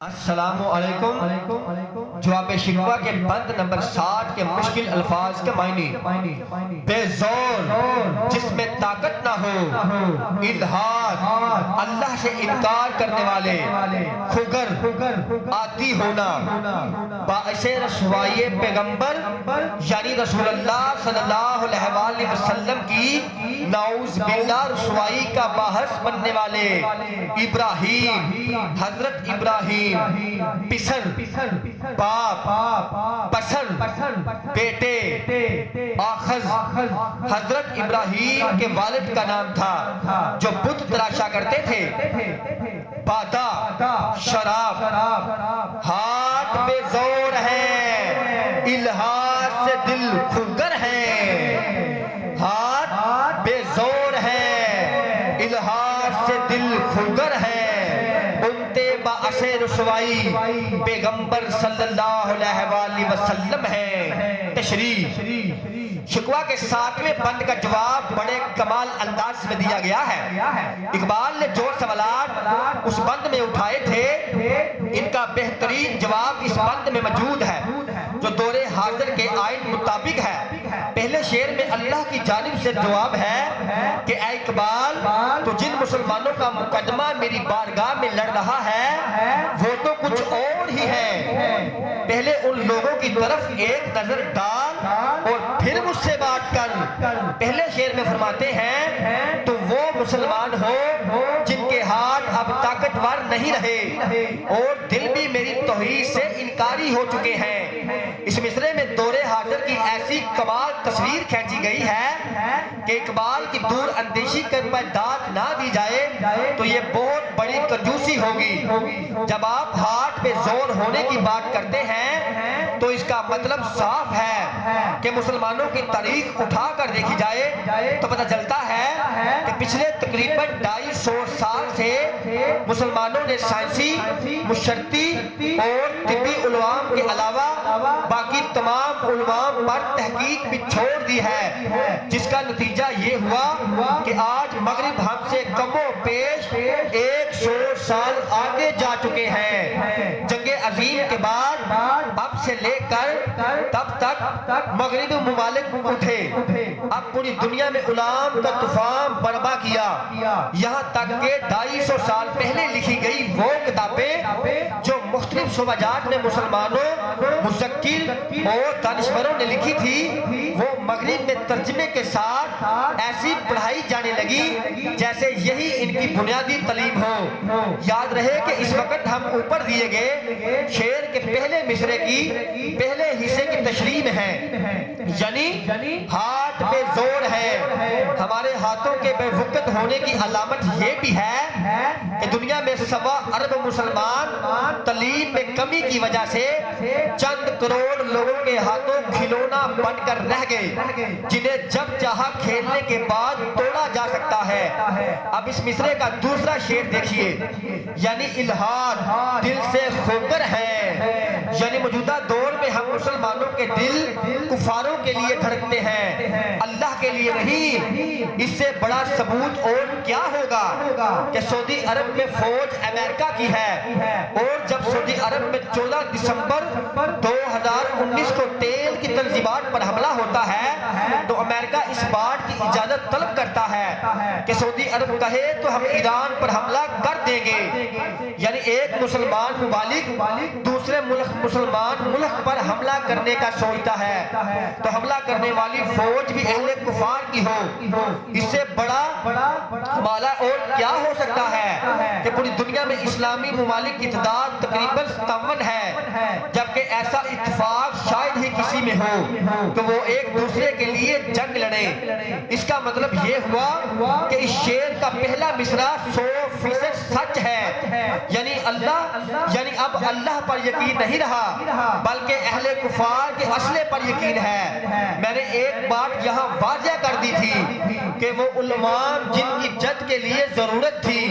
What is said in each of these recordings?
السلام علیکم. جواب شکوہ کے بند نمبر 60 کے مشکل الفاظ کے معنی: بے زور، جس میں طاقت نہ ہو، الحاد، اللہ سے انکار کرنے والے، کھگر، عادی ہونا، باعث رسوائی پیغمبر یعنی رسول اللہ صلی اللہ علیہ وآلہ وسلم کی نعوذ باللہ رسوائی کا باعث بننے والے، ابراہیم، حضرت ابراہیم، پسر، باپ، بشر، بیٹے، آخذ، حضرت ابراہیم کے والد کا نام تھا جو بت تراشا کرتے تھے. بادا، شراب، ہاتھ بے زور ہے، الحاد سے دل کھگر ہے. ہاتھ بے زور ہے، الحاد سے دل کھگر ہے، باعث رسوائی پیغمبر صلی اللہ علیہ وآلہ وسلم ہے. تشریح: شکوہ کے 7ویں بند کا جواب بڑے کمال انداز میں دیا گیا ہے. اقبال نے جو سوالات اس بند میں اٹھائے تھے، ان کا بہترین جواب اس بند میں موجود ہے جو دور حاضر کے آئین مطابق ہے. پہلے شعر میں اللہ کی جانب سے جواب ہے کہ اے اقبال، تو جن مسلمانوں کا مقدمہ میری بارگاہ میں لڑ رہا ہے وہ تو کچھ اور ہی ہے. پہلے ان لوگوں کی طرف ایک نظر ڈال اور پھر مجھ سے بات کر. پہلے شعر میں فرماتے ہیں تم وہ مسلمان ہو جن کے ہاتھ اب طاقتور نہیں رہے اور دل بھی میری توحید سے انکاری ہو چکے ہیں. اس مصرعے میں دور حاضر کی ایسی کمال تصویر کھینچی گئی ہے کہ اقبال کی دور اندیشی پر داد نہ دی جائے تو یہ بہت بڑی کنجوسی ہوگی. جب آپ ہاتھ پہ زور ہونے کی بات کرتے ہیں تو اس کا مطلب صاف ہے کہ مسلمانوں کی تاریخ اٹھا کر دیکھی جائے تو پتہ چلتا ہے کہ پچھلے تقریباً 250 سال سے مسلمانوں نے سائنسی، مشرتی اور طبی علوم کے علاوہ باقی تمام علوم پر تحقیق بھی چھوڑ دی ہے، جس کا نتیجہ یہ ہوا کہ آج مغرب ہم سے کم و بیش 100 سال آگے جا چکے ہیں. جنگ عظیم کے بعد اب سے لے کر تب تک مغربی ممالک اٹھے، اب پوری دنیا میں علوم کا طوفان برپا کیا، یہاں تک کہ 250 سال پہلے لکھی گئی وہ کتابیں جو مختلف شعبہ جات میں مسلمانوں، مذکر اور دانشوروں نے لکھی تھی، وہ مغرب میں ترجمے کے ساتھ ایسی پڑھائی جانے لگی جیسے یہی ان کی بنیادی تعلیم ہو. یاد رہے کہ اس وقت ہم اوپر دیے گئے شعر کے پہلے مصرعے کی پہلے حصے کی تشریح میں ہیں، یعنی ہاتھ بے زور ہے. ہمارے ہاتھوں کے بے وقت ہونے کی علامت یہ بھی ہے کہ دنیا میں 1.25 ارب مسلمان تعلیم میں کمی کی وجہ سے چند کروڑ لوگوں کے ہاتھوں کھلونا بن کر رہ گئے جنہیں جب چاہا کھیلنے کے بعد توڑا جا سکتا ہے. اب اس مصرعے کا دوسرا شعر دیکھیے، یعنی الحاد، دل سے کھوگر ہے. یعنی موجودہ دور میں ہم مسلمانوں کے دل کفاروں کے لیے دھڑکتے ہیں، اللہ کے لیے نہیں. اس سے بڑا ثبوت اور کیا ہوگا کہ سعودی عرب میں فوج امریکہ کی ہے، اور جب سعودی عرب میں 14 دسمبر 2019 کو تیل کی تنصیبات پر حملہ ہوتا ہے تو امریکہ اس بات کی اجازت طلب کرتا ہے کہ سعودی عرب کہے تو ہم ایران پر حملہ کر دیں گے. یعنی ایک مسلمان ممالک دوسرے مسلمان ملک پر حملہ کرنے کا سوچتا ہے تو حملہ کرنے والی فوج بھی اہل کفار کی ہو. اس سے بڑا حملہ اور کیا ہو سکتا ہے کہ پوری دنیا میں اسلامی ممالک کی تعداد تقریباً 57 ہے، جبکہ ایسا اتفاق شاید ہی کسی میں ہو کہ وہ ایک دوسرے کے لیے جنگ لڑے. اس کا مطلب یہ ہوا کہ اس شعر کا پہلا مصرعہ 100% سچ ہے، یعنی اب اللہ پر یقین نہیں رہا بلکہ اہل کفار کے اسلحے پر یقین ہے. میں نے ایک بات یہاں واضح کر دی تھی کہ وہ علماء جن کی جد کے لیے ضرورت تھی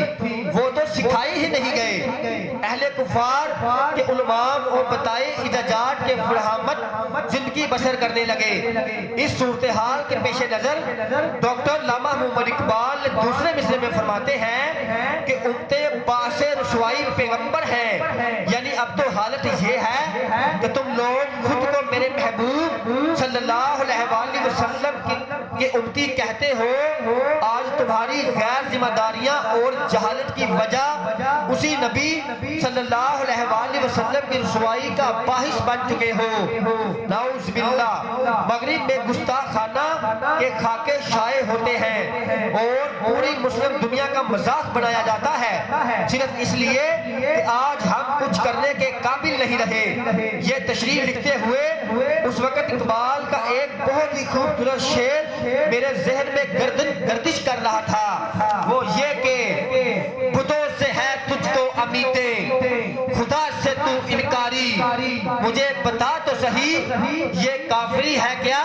وہ تو سکھائی ہی نہیں گئے. اہل کفار کے علماء اور بتائے اجازات کے فراہمت زندگی بسر کرنے لگے. اس صورتحال کے پیش نظر ڈاکٹر علامہ محمد اقبال نے دوسرے مصرعے میں فرماتے ہیں کہ امت باعث رسوائی پیغمبر ہیں، یعنی اب تو حالت یہ ہے کہ تم لوگ خود کو میرے محبوب صلی اللہ علیہ وآلہ وسلم کے امتی کہتے ہو. آج تمہاری غیر ذمہ داریاں اور جہالت کی وجہ اسی نبی صلی اللہ علیہ وآلہ وسلم کی رسوائی کا باعث بن چکے ہو. نعوذ باللہ. مغرب میں گستاخانہ کے خاکے شائع ہوتے ہیں اور پوری مسلم دنیا کا مذاق بنایا جاتا ہے صرف اس لیے کہ آج ہم کچھ کرنے کے قابل نہیں رہے. یہ تشریح لکھتے ہوئے اس وقت اقبال کا ایک بہت ہی خوبصورت شعر میرے ذہن میں گردش کر رہا تھا. وہ یہ کہ بتوں سے ہے تجھ کو امیدیں، خدا سے تو انکاری، مجھے بتا تو صحیح یہ کافری ہے کیا؟